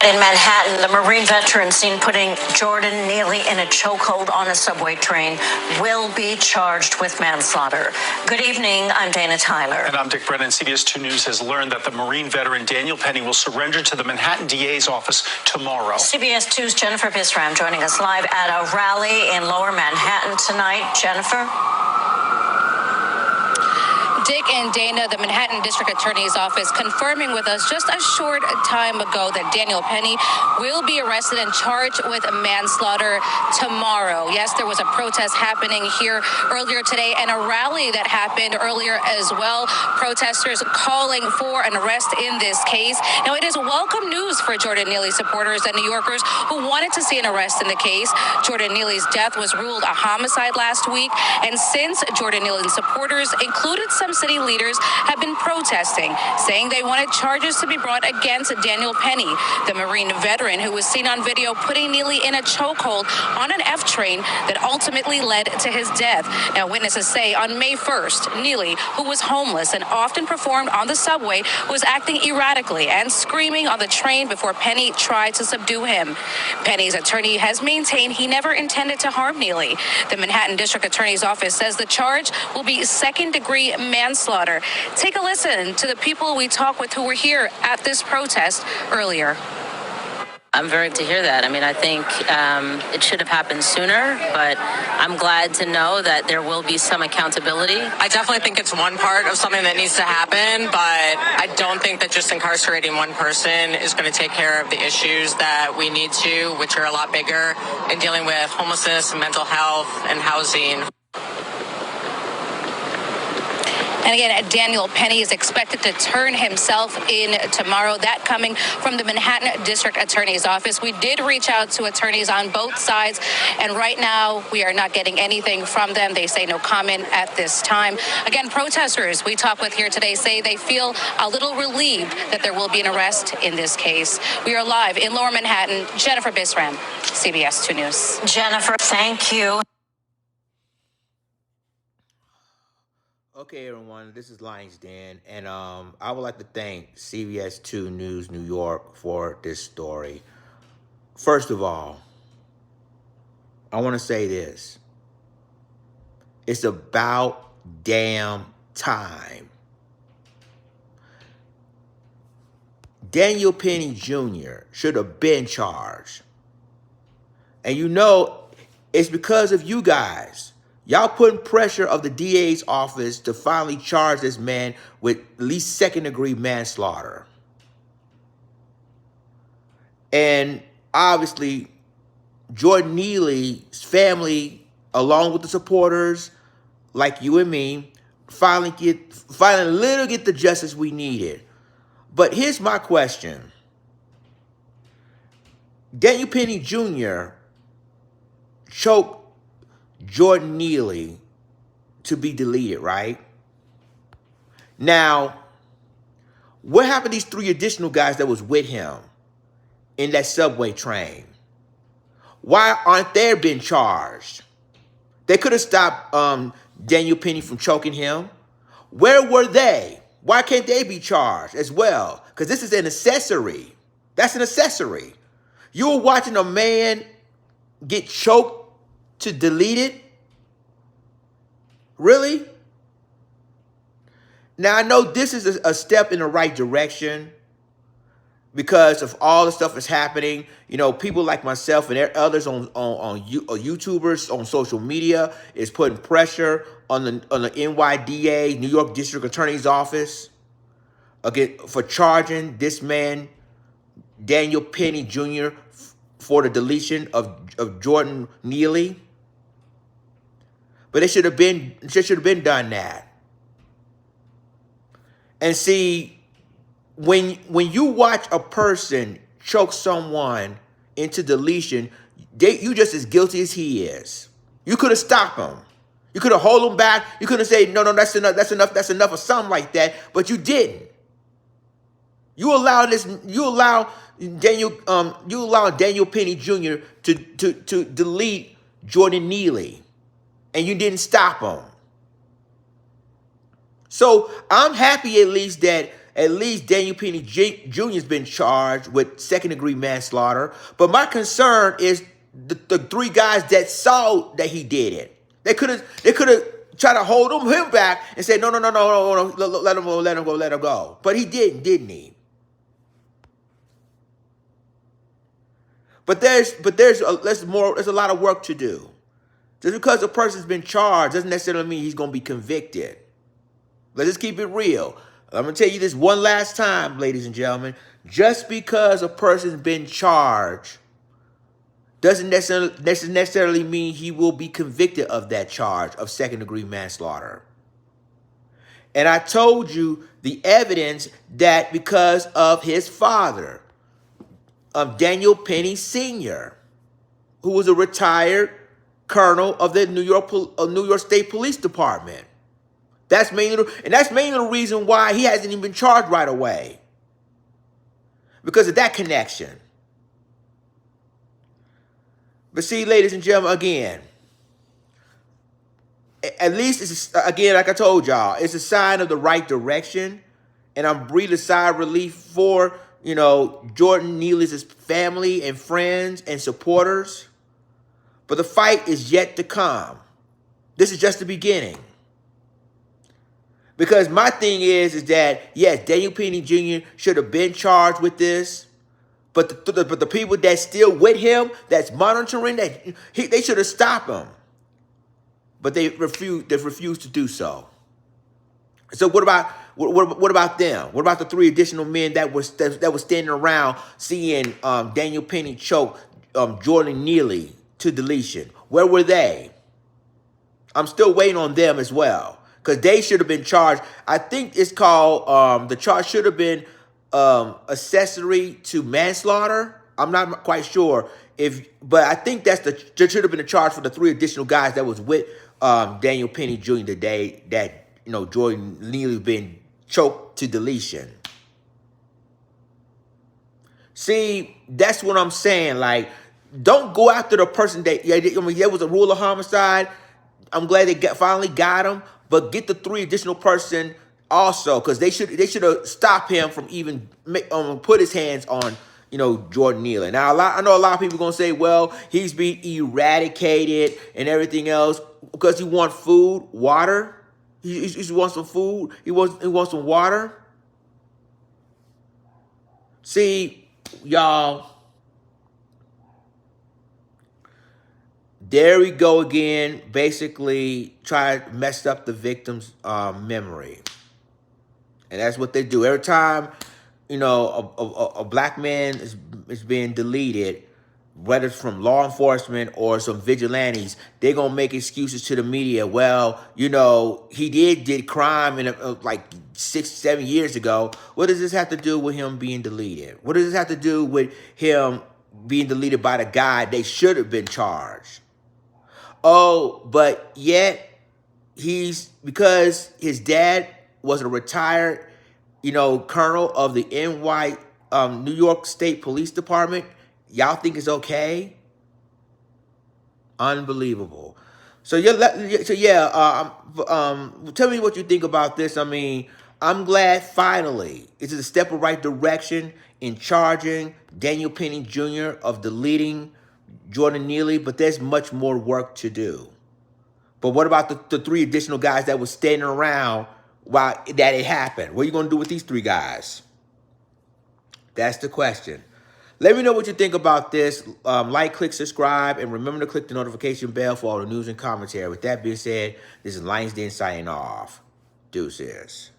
In Manhattan, the Marine veteran seen putting Jordan Neely in a chokehold on a subway train will be charged with manslaughter. Good evening, I'm Dana Tyler. And I'm Dick Brennan. CBS 2 News has learned that the Marine veteran Daniel Penny will surrender to the Manhattan DA's office tomorrow. CBS 2's Jennifer Bisram joining us live at a rally in Lower Manhattan tonight. Jennifer? Dick and Dana, the Manhattan District Attorney's Office confirming with us just a short time ago that Daniel Penny will be arrested and charged with manslaughter tomorrow. Yes, there was a protest happening here earlier today and a rally that happened earlier as well. Protesters calling for an arrest in this case. Now, it is welcome news for Jordan Neely supporters and New Yorkers who wanted to see an arrest in the case. Jordan Neely's death was ruled a homicide last week, and since Jordan Neely's supporters, included some city leaders, have been protesting, saying they wanted charges to be brought against Daniel Penny, the Marine veteran who was seen on video putting Neely in a chokehold on an F train that ultimately led to his death. Now, witnesses say on May 1st, Neely, who was homeless and often performed on the subway, was acting erratically and screaming on the train before Penny tried to subdue him. Penny's attorney has maintained he never intended to harm Neely. The Manhattan District Attorney's Office says the charge will be second-degree manslaughter. Take a listen to the people we talked with who were here at this protest earlier. I'm very to hear that. I mean, I think it should have happened sooner, but I'm glad to know that there will be some accountability. I definitely think it's one part of something that needs to happen, but I don't think that just incarcerating one person is going to take care of the issues that we need to, which are a lot bigger, in dealing with homelessness and mental health and housing. And again, Daniel Penny is expected to turn himself in tomorrow. That coming from the Manhattan District Attorney's Office. We did reach out to attorneys on both sides, and right now we are not getting anything from them. They say no comment at this time. Again, protesters we talked with here today say they feel a little relieved that there will be an arrest in this case. We are live in Lower Manhattan. Jennifer Bisram, CBS 2 News. Jennifer, thank you. Okay, everyone, this is Lions Den, and I would like to thank CBS 2 News New York for this story. First of all, I want to say this. It's about damn time. Daniel Penny Jr. should have been charged. And you know, it's because of you guys. Y'all putting pressure of the DA's office to finally charge this man with at least second-degree manslaughter. And obviously, Jordan Neely's family, along with the supporters like you and me, finally get the justice we needed. But here's my question. Daniel Penny Jr. choked Jordan Neely to be deleted, right? Now, what happened to these three additional guys that was with him in that subway train? Why aren't they being charged? They could have stopped Daniel Penny from choking him. Where were they? Why can't they be charged as well? Because this is an accessory. That's an accessory. You were watching a man get choked to delete it? Really? Now, I know this is a step in the right direction because of all the stuff that's happening. You know, people like myself and others on YouTubers on social media is putting pressure on the NYDA, New York District Attorney's Office, again, for charging this man, Daniel Penny Jr., for the deletion of Jordan Neely. But it should have been done that. And see, when you watch a person choke someone into deletion, you just as guilty as he is. You could have stopped him. You could have held him back. You could have said, no, that's enough, or something like that. But you didn't. You allow Daniel Penny Jr. to delete Jordan Neely, and you didn't stop him. So I'm happy at least that at least Daniel Penny Jr. has been charged with second-degree manslaughter. But my concern is the three guys that saw that he did it. They could have tried to hold him back and said, no, let him go. But he didn't he? But there's a lot of work to do. Just because a person's been charged doesn't necessarily mean he's going to be convicted. Let's just keep it real. I'm going to tell you this one last time, ladies and gentlemen. Just because a person's been charged doesn't necessarily mean he will be convicted of that charge of second-degree manslaughter. And I told you the evidence that because of his father, Daniel Penny Sr., who was a retired colonel of the New York State Police Department. That's mainly the reason why he hasn't even been charged right away. Because of that connection. But see, ladies and gentlemen, again, at least it's, again, like I told y'all, it's a sign of the right direction. And I'm breathing a sigh of relief for, Jordan Neely's family and friends and supporters. But the fight is yet to come. This is just the beginning. Because my thing is that, yes, Daniel Penny Jr. should have been charged with this. But the people that's still with him, that's monitoring, they should have stopped him. But they refused to do so. So what about them? What about the three additional men that were standing around seeing Daniel Penny choke Jordan Neely to deletion? Where were they? I'm still waiting on them as well, because they should have been charged. I think it's called the charge should have been accessory to manslaughter. I'm not quite sure but I think there should have been a charge for the three additional guys that was with Daniel Penny Jr. the day that Jordan Neely been choked to deletion. See, that's what I'm saying. Like, don't go after the person that, there was a rule of homicide. I'm glad they finally got him, but get the three additional person also, because they should have stopped him from even put his hands on, Jordan Neely. Now, I know a lot of people are going to say, well, he's being eradicated and everything else because he wants food, water. He wants some food. He wants some water. See, y'all, there we go again. Basically, try to mess up the victim's memory, and that's what they do every time. A black man is being deleted, whether it's from law enforcement or some vigilantes. They're going to make excuses to the media. Well, he did crime in like 6-7 years ago. What does this have to do with him being deleted? What does this have to do with him being deleted by the guy they should have been charged? Oh, but yet because his dad was a retired, colonel of the New York State Police Department, y'all think it's okay? Unbelievable. So tell me what you think about this. I mean, I'm glad finally it's a step in the right direction in charging Daniel Penny Jr. of deleting Jordan Neely, but there's much more work to do. But what about the three additional guys that were standing around while that it happened? What are you going to do with these three guys? That's the question. Let me know what you think about this. Like, click, subscribe, and remember to click the notification bell for all the news and commentary. With that being said, this is Lions Den signing off. Deuces.